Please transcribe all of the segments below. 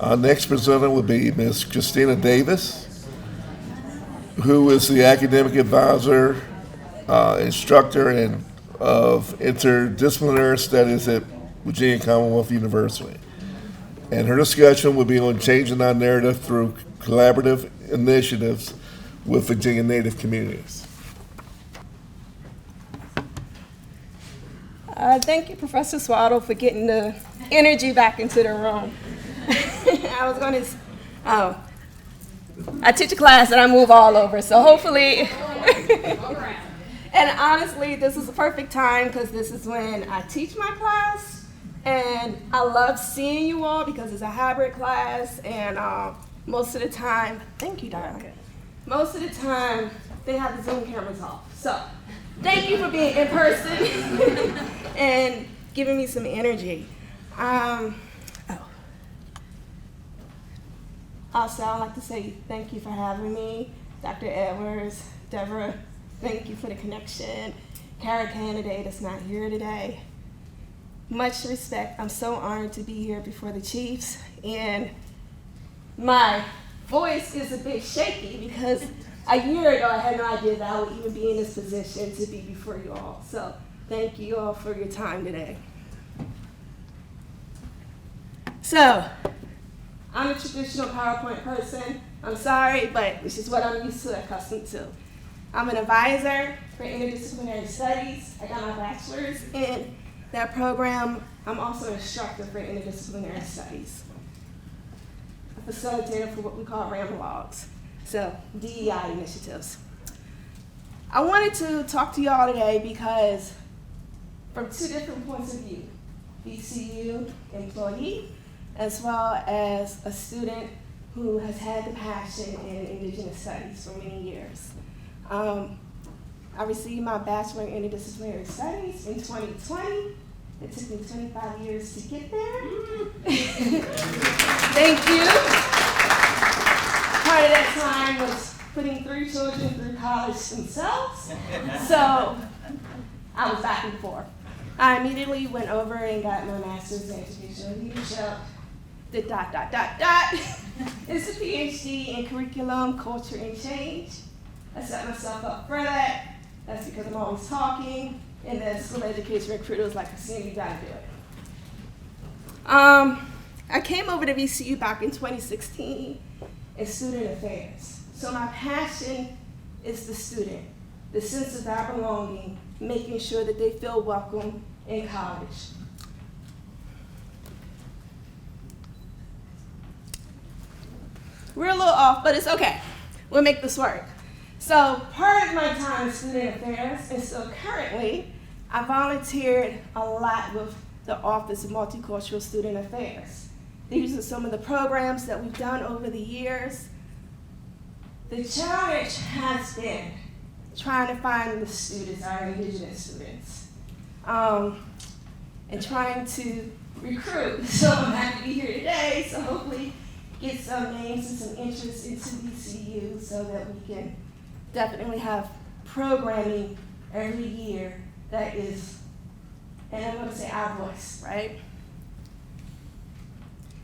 Our next presenter will be Ms. Christina Davis, who is the academic advisor, instructor, and of interdisciplinary studies at Virginia Commonwealth University. And her discussion will be on changing our narrative through collaborative initiatives with Virginia Native communities. Thank you, Professor Swaddle, for getting the energy back into the room. I teach a class and I move all over, so hopefully, and honestly, this is the perfect time because this is when I teach my class, and I love seeing you all because it's a hybrid class, and most of the time, thank you, Dona. Most of the time, they have the Zoom cameras off. So, thank you for being in person and giving me some energy. Also, I'd like to say thank you for having me. Dr. Edwards, Deborah, thank you for the connection. Kara candidate is not here today. Much respect. I'm so honored to be here before the Chiefs. And my voice is a bit shaky because a year ago I had no idea that I would even be in this position to be before you all. So thank you all for your time today. So, I'm a traditional PowerPoint person. I'm sorry, but this is what I'm used to, accustomed to. I'm an advisor for interdisciplinary studies. I got my bachelor's in that program. I'm also an instructor for interdisciplinary studies. A facilitator for what we call ramalogs, so DEI initiatives. I wanted to talk to y'all today because from two different points of view, VCU employee, as well as a student who has had the passion in Indigenous studies for many years. I received my Bachelor in Interdisciplinary Studies in 2020. It took me 25 years to get there. Thank you. Part of that time was putting 3 children through college themselves. So I was back and forth. I immediately went over and got my master's in educational leadership. The ... It's a PhD in curriculum, culture, and change. I set myself up for that. That's because I'm always talking, and the school education recruiter was like, Christina, you gotta do it. I came over to VCU back in 2016 in student affairs. So my passion is the student, the sense of their belonging, making sure that they feel welcome in college. We're a little off, but it's okay. We'll make this work. So part of my time in student affairs, and so currently, I volunteered a lot with the Office of Multicultural Student Affairs. These are some of the programs that we've done over the years. The challenge has been trying to find the students, our Indigenous students, and trying to recruit. So I'm happy to be here today, so hopefully get some names and some interest into VCU so that we can definitely have programming every year that is, and I'm going to say our voice, right?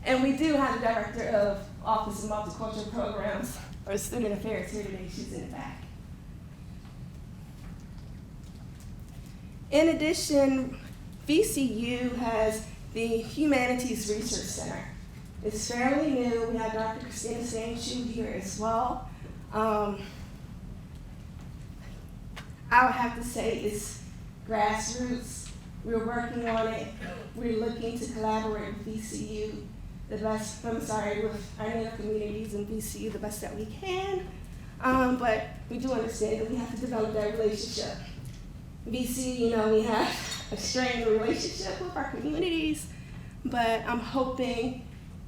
And we do have the Director of Office of Multicultural Programs, or Student Affairs here today. She's in the back. In addition, VCU has the Humanities Research Center. It's fairly new. We have Dr. Christina here as well. I would have to say it's grassroots. We're working on it. We're looking to collaborate with VCU with our Native communities in VCU the best that we can. But we do understand that we have to develop that relationship. VCU, we have a strained relationship with our communities, but I'm hoping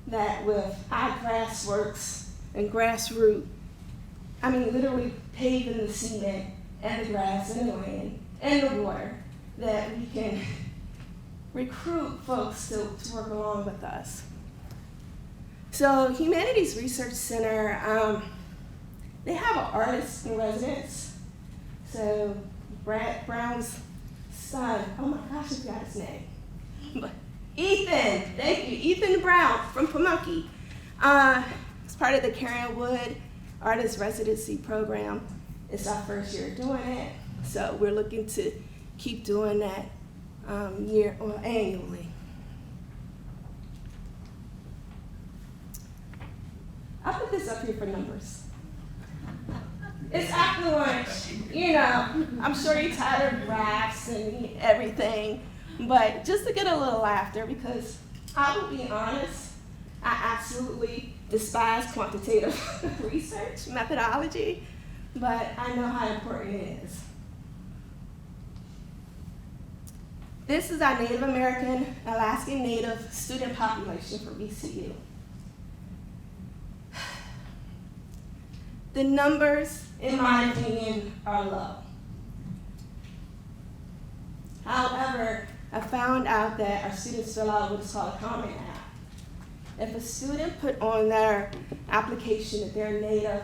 that with our grassworks and grassroots, literally paving the cement and the grass and the land and the water, that we can recruit folks to work along with us. So Humanities Research Center, they have an artist in residence. So Brad Brown's son, oh my gosh, I forgot his name. Ethan, thank you, Ethan Brown from Pamunkey. It's part of the Karen Wood Artist Residency Program. It's our first year doing it, so we're looking to keep doing that annually. I put this up here for numbers. It's after lunch, you know, I'm sure you're tired of graphs and everything, but just to get a little laughter, because I will be honest, I absolutely despise quantitative research methodology, but I know how important it is. This is our Native American, Alaskan Native student population for VCU. The numbers, in my opinion, are low. However, I found out that our students fill out what's called a Common App. If a student put on their application that they're Native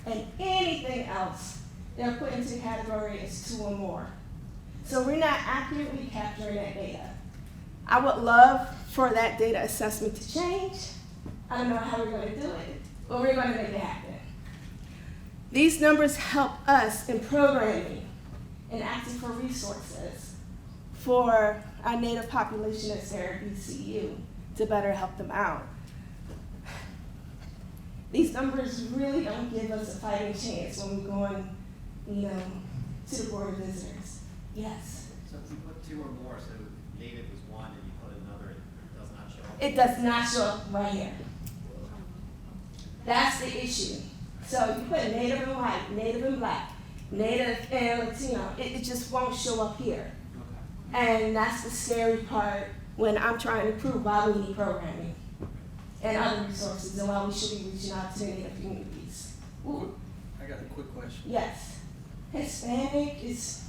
and anything else, they're put into the category as 2 or more. So we're not accurately capturing that data. I would love for that data assessment to change. I don't know how we're going to do it, but we're going to make it happen. These numbers help us in programming and asking for resources for our Native population that's there at VCU to better help them out. These numbers really don't give us a fighting chance when we're going, to the Board of Visitors. Yes? So if you put 2 or more, so Native was 1 and you put another, it does not show up? It does not show up right here. That's the issue. So if you put Native and White, Native and Black, Native and Latino, it just won't show up here. Okay. And that's the scary part when I'm trying to prove why we need programming and other resources and why we should be reaching out to Native communities. Ooh. I got a quick question. Yes. Hispanic is,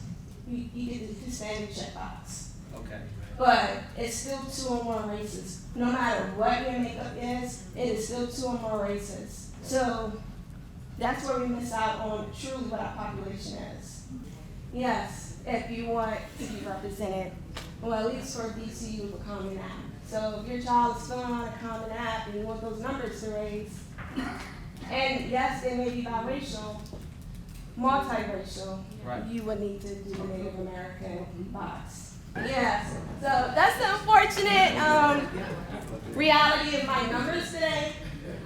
you get the Hispanic checkbox. Okay. But it's still 2 or more races. No matter what your makeup is, it is still 2 or more races. So that's where we miss out on truly what our population is. Yes, if you want to be represented, well, at least for VCU with a Common App. So if your child is filling out a Common App and you want those numbers to raise, and yes, they may be biracial, multiracial, Right. you would need to do the Native American box. Yes, so that's the unfortunate reality of my numbers today.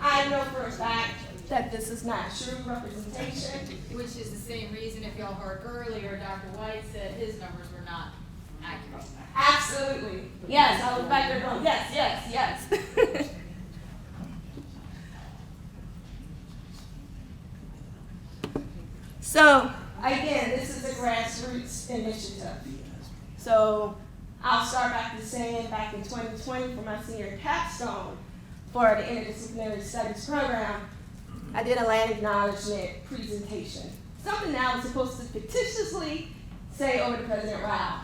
I know for a fact that this is not true representation. Which is the same reason, if y'all heard earlier, Dr. White said his numbers were not accurate. Absolutely. Yes, I was back there going, yes, yes, yes. So, again, this is a grassroots initiative. So, I'll start back to saying back in 2020 for my senior capstone for the Interdisciplinary Studies program, I did a land acknowledgement presentation. Something that I was supposed to fictitiously say over to President Rao.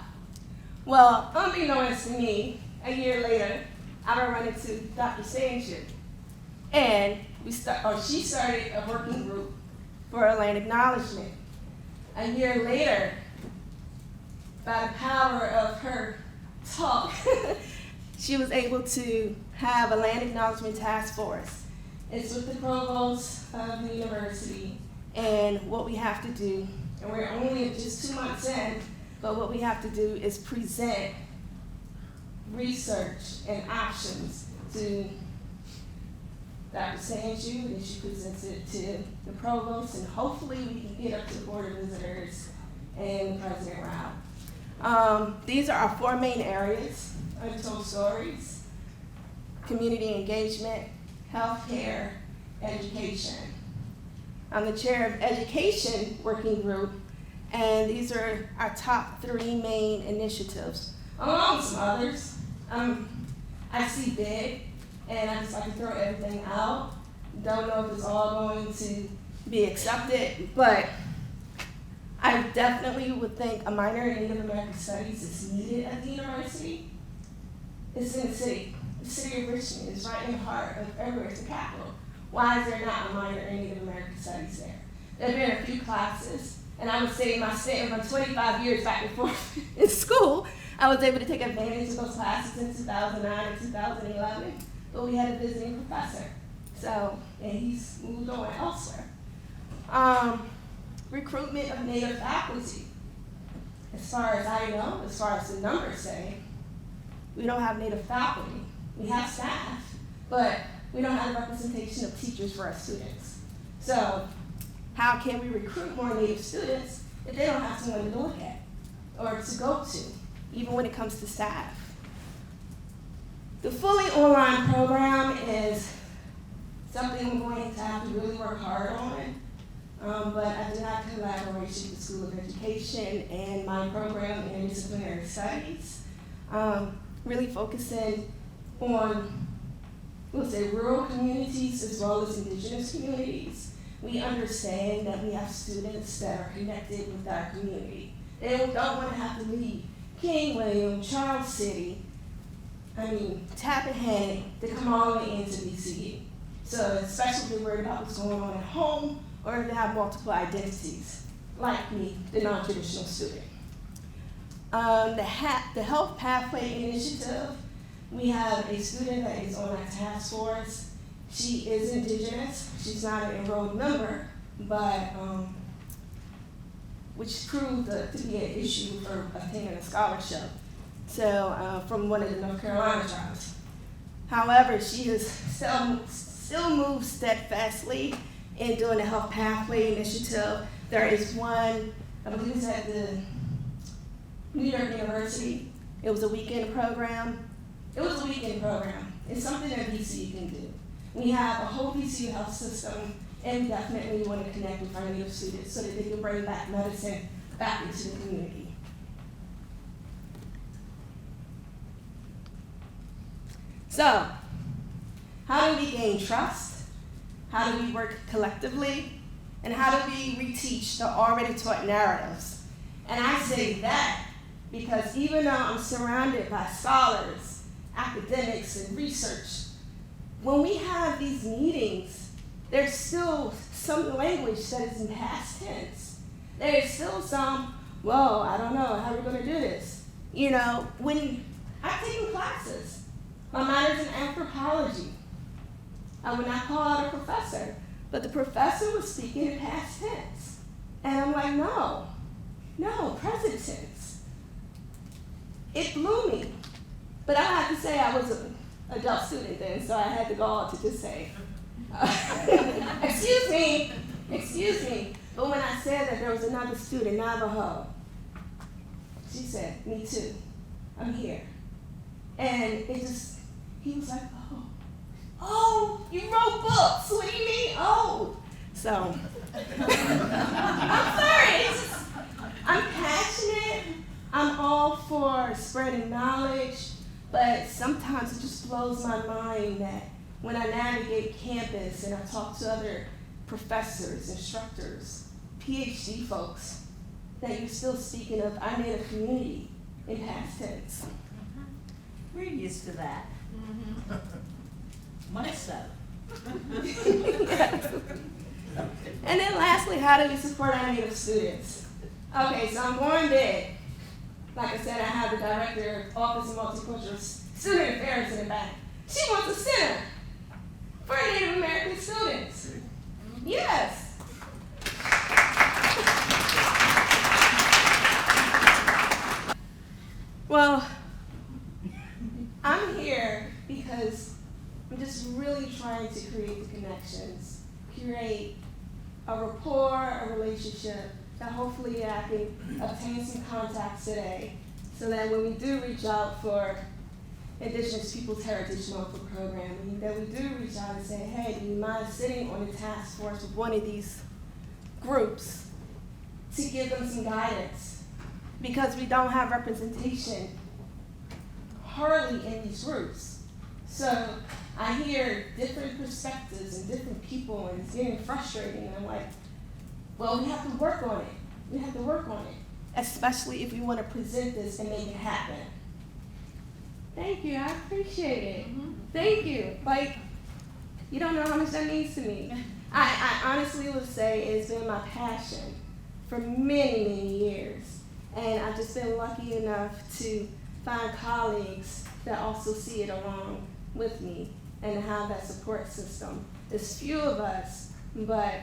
Well, unbeknownst to me, a year later, I run into Dr. Sanger, and she started a working group for a land acknowledgement. A year later, by the power of her talk, she was able to have a land acknowledgement task force. It's with the provost of the university, and what we have to do, and we're only just 2 months in, but what we have to do is present research and options to Dr. Sanju, and she presents it to the provost, and hopefully we can get up to the Board of Visitors and President Rao. These are our 4 main areas: untold stories, community engagement, healthcare, education. I'm the chair of Education Working Group, and these are our top 3 main initiatives, among some others. I see big, and I just like to throw everything out. Don't know if it's all going to be accepted, but I definitely would think a minor in Native American Studies is needed at the university. It's in the city. The city of Richmond is right in the heart of everywhere. It's the capital. Why is there not a minor in Native American Studies there? There have been a few classes, and I would say my stint of my 25 years back before in school, I was able to take advantage of those classes in 2009 and 2011, but we had a visiting professor. So, and he's moved on elsewhere. Recruitment of Native faculty. As far as I know, as far as the numbers say, we don't have Native faculty. We have staff, but we don't have a representation of teachers for our students. So how can we recruit more Native students if they don't have someone to look at or to go to, even when it comes to staff? The fully online program is something we're going to have to really work hard on, but I do have collaboration with the School of Education and my program in Interdisciplinary Studies, really focusing on, we'll say, rural communities as well as indigenous communities. We understand that we have students that are connected with our community. They don't want to have to leave King William, Charles City, Tappahannock, to come all the way into VCU. So especially if they're worried about what's going on at home, or if they have multiple identities, like me, the non-traditional student. The Health Pathway Initiative, we have a student that is on our task force. She is indigenous. She's not an enrolled member, but which proved to be an issue for obtaining a scholarship. So from one of the North Carolina tribes. However, she has still moves steadfastly in doing the Health Pathway Initiative. There is one, I believe it's at the New York University. It was a weekend program. It's something that VCU can do. We have a whole VCU health system, and we definitely want to connect with our Native students so that they can bring back medicine back into the community. So, how do we gain trust? How do we work collectively? And how do we reteach the already taught narratives? And I say that because even though I'm surrounded by scholars, academics, and research, when we have these meetings, there's still some language that is in past tense. There's still some, well, I don't know, how are we going to do this? You know, when I've taken classes, my minor's in anthropology. I would not call out a professor, but the professor was speaking in past tense. And I'm like, no, present tense. It blew me. But I have to say I was an adult student then, so I had to go on to just say, excuse me. But when I said that there was another student, Navajo, she said, me too, I'm here. And he was like, oh, you wrote books, what do you mean, oh? So, I'm sorry, I'm passionate, I'm all for spreading knowledge, but sometimes it just blows my mind that when I navigate campus and I talk to other professors, instructors, PhD folks, that you're still speaking of our Native community in past tense. We're used to that. Myself. Yes. And then lastly, how do we support our Native students? Okay, so I'm born dead. Like I said, I have the Director of Office of Multicultural Student Affairs in the back. She wants a center for Native American students. Yes. Well, I'm here because I'm just really trying to create the connections, create a rapport, a relationship that hopefully I can obtain some contacts today so that when we do reach out for Indigenous Peoples Heritage Month programming, that we do reach out and say, hey, do you mind sitting on the task force with one of these groups to give them some guidance? Because we don't have representation hardly in these groups. So I hear different perspectives and different people, and it's getting frustrating. And I'm like, well, we have to work on it. Especially if we want to present this and make it happen. Thank you, I appreciate it. Thank you. Like, you don't know how much that means to me. I honestly would say it's been my passion for many, many years. And I've just been lucky enough to find colleagues that also see it along with me and have that support system. There's few of us, but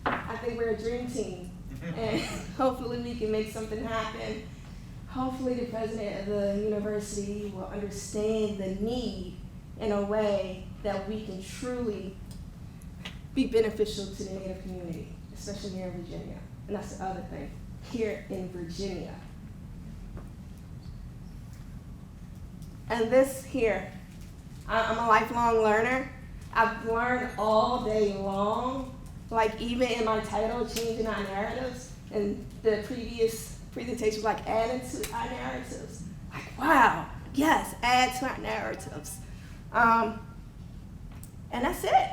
I think we're a dream team. And hopefully we can make something happen. Hopefully the president of the university will understand the need in a way that we can truly be beneficial to the Native community, especially here in Virginia. And that's the other thing, here in Virginia. And this here, I'm a lifelong learner. I've learned all day long, like even in my title, Changing Our Narratives, and the previous presentation, like adding to our narratives. Like, wow, yes, add to our narratives. And that's it.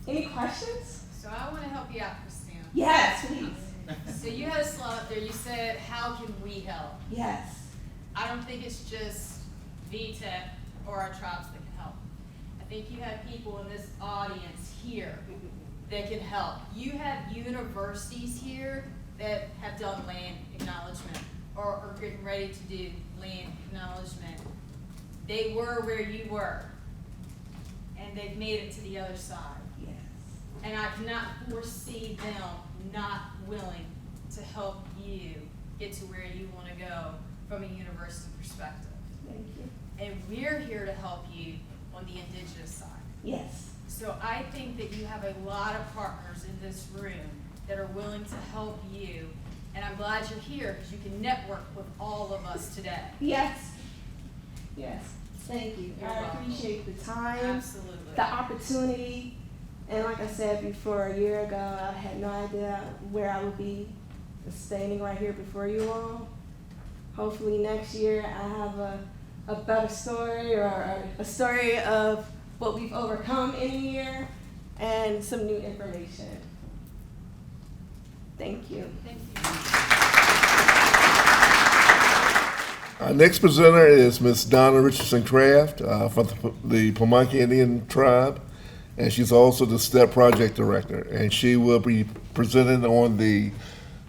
Any questions? So I want to help you out, Christina. Yes, please. So you had a slide up there, you said, how can we help? Yes. I don't think it's just VTEC or our tribes that can help. I think you have people in this audience here that can help. You have universities here that have done land acknowledgement or are getting ready to do land acknowledgement. They were where you were, and they've made it to the other side. Yes. And I cannot foresee them not willing to help you get to where you want to go from a university perspective. Thank you. And we're here to help you on the indigenous side. Yes. So I think that you have a lot of partners in this room that are willing to help you. And I'm glad you're here because you can network with all of us today. Yes. Yes. Thank you. You're I welcome. appreciate the time, Absolutely. the opportunity. And like I said before, a year ago, I had no idea where I would be standing right here before you all. Hopefully next year I have a better story or a story of what we've overcome in a year and some new information. Thank you. Thank you. Our next presenter is Miss Dona Richardson-Craft from the Pamunkey Indian Tribe, and she's also the STEP Project Director, and she will be presenting on the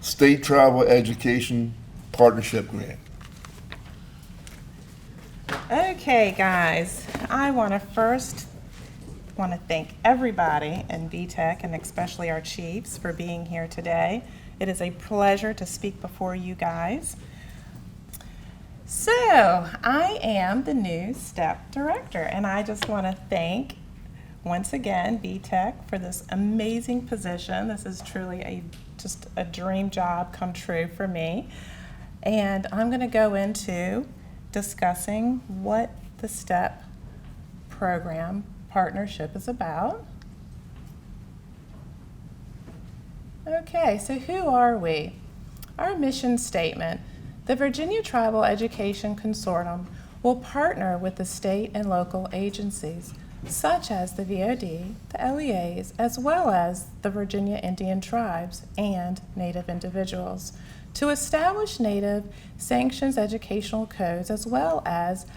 State Tribal Education Partnership Grant. Okay, guys, I want to thank everybody in VTEC and especially our chiefs for being here today. It is a pleasure to speak before you guys. So, I am the new STEP Director, and I just want to thank once again VTEC for this amazing position. This is truly just a dream job come true for me. And I'm going to go into discussing what the STEP program partnership is about. Okay, so who are we? Our mission statement: the Virginia Tribal Education Consortium will partner with the state and local agencies such as the VOD, the LEAs, as well as the Virginia Indian tribes and Native individuals to establish Native sanctions educational codes as well as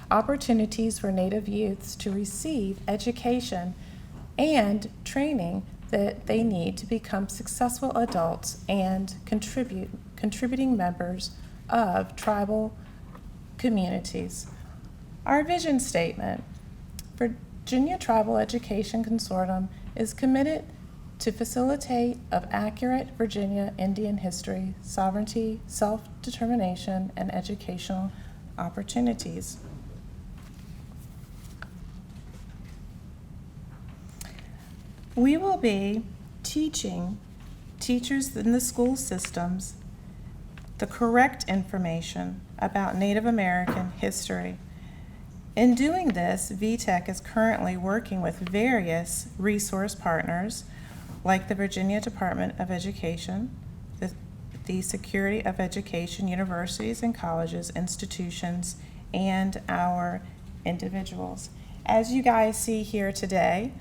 opportunities for Native youths to receive education and training that they need to become successful adults and contributing members of tribal communities. Our vision statement: Virginia Tribal Education Consortium is committed to facilitate of accurate Virginia Indian history, sovereignty, self-determination, and educational opportunities. We will be teaching teachers in the school systems the correct information about Native American history. In doing this, VTEC is currently working with various resource partners like the Virginia Department of Education, the Security of Education, universities and colleges, institutions, and our individuals. As you guys see here today,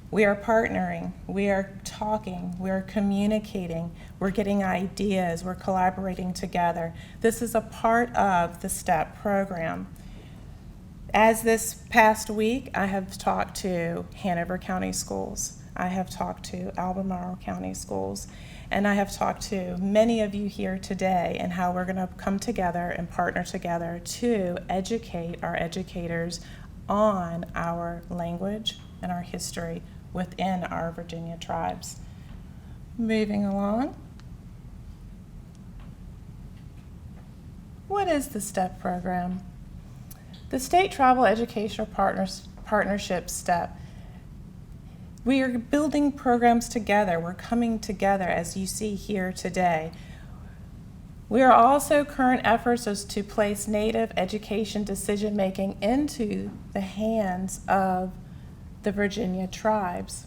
we are partnering, we are talking, we're communicating, we're getting ideas, we're collaborating together. This is a part of the STEP program. As this past week, I have talked to Hanover County Schools, I have talked to Albemarle County Schools, and I have talked to many of you here today and how we're gonna come together and partner together to educate our educators on our language, and our history within our Virginia tribes. Moving along. What is the STEP program? The State Tribal Educational Partnership STEP. We are building programs together. We're coming together, as you see here today. We are also current efforts is to place Native education decision-making into the hands of the Virginia tribes.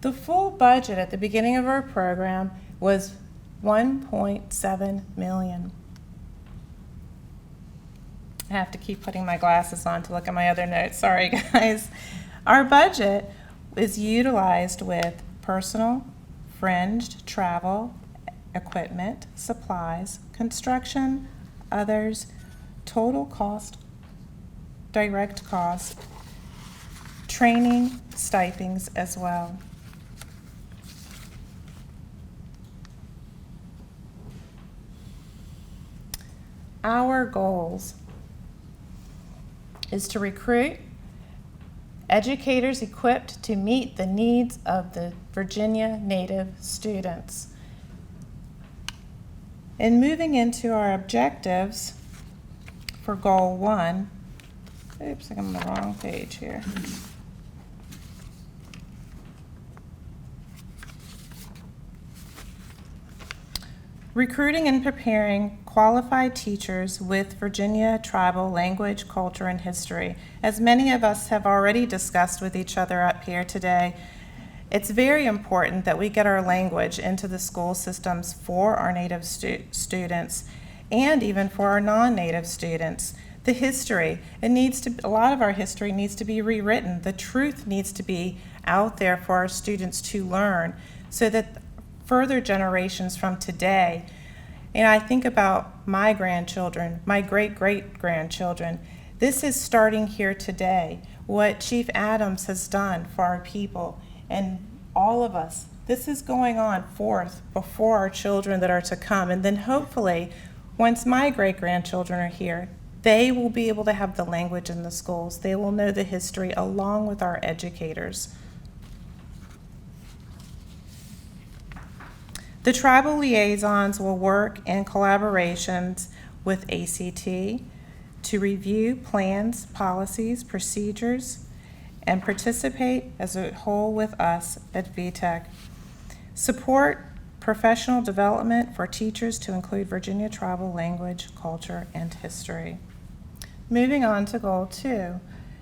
The full budget at the beginning of our program was $1.7 million. I have to keep putting my glasses on to look at my other notes. Sorry, guys. Our budget is utilized with personal, fringed, travel, equipment, supplies, construction, others, total cost, direct cost, training, stipends as well. Our goals is to recruit educators equipped to meet the needs of the Virginia Native students. In moving into our objectives for Goal 1, oops, I'm on the wrong page here. Recruiting and preparing qualified teachers with Virginia tribal language, culture, and history. As many of us have already discussed with each other up here today, it's very important that we get our language into the school systems for our Native students and even for our non-Native students. The history, a lot of our history needs to be rewritten. The truth needs to be out there for our students to learn so that further generations from today, and I think about my grandchildren, my great-great-grandchildren, this is starting here today. What Chief Adams has done for our people and all of us, this is going on forth before our children that are to come. And then hopefully, once my great-grandchildren are here, they will be able to have the language in the schools. They will know the history along with our educators. The tribal liaisons will work in collaborations with ACT to review plans, policies, procedures, and participate as a whole with us at VTEC. Support professional development for teachers to include Virginia tribal language, culture, and history. Moving on to Goal 2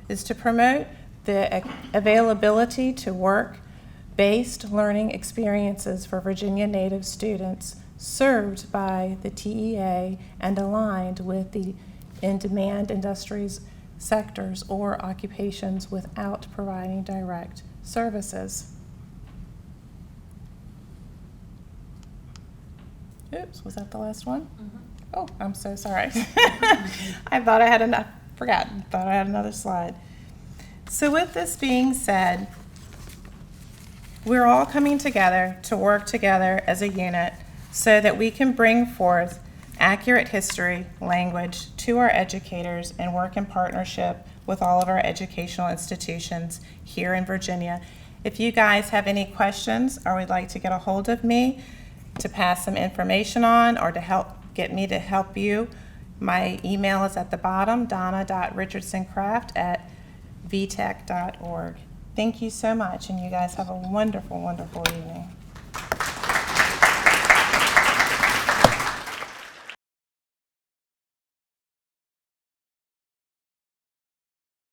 is to promote the availability to work-based learning experiences for Virginia Native students served by the TEA and aligned with the in-demand industries, sectors, or occupations without providing direct services. Oops, was that the last one? Mm-hmm. Oh, I'm so sorry. I thought I had enough. Thought I had another slide. So with this being said, we're all coming together to work together as a unit so that we can bring forth accurate history, language to our educators and work in partnership with all of our educational institutions here in Virginia. If you guys have any questions or would like to get a hold of me to pass some information on or to get me to help you, my email is at the bottom, dona.richardson-craft@vtec.org. Thank you so much, and you guys have a wonderful, wonderful evening.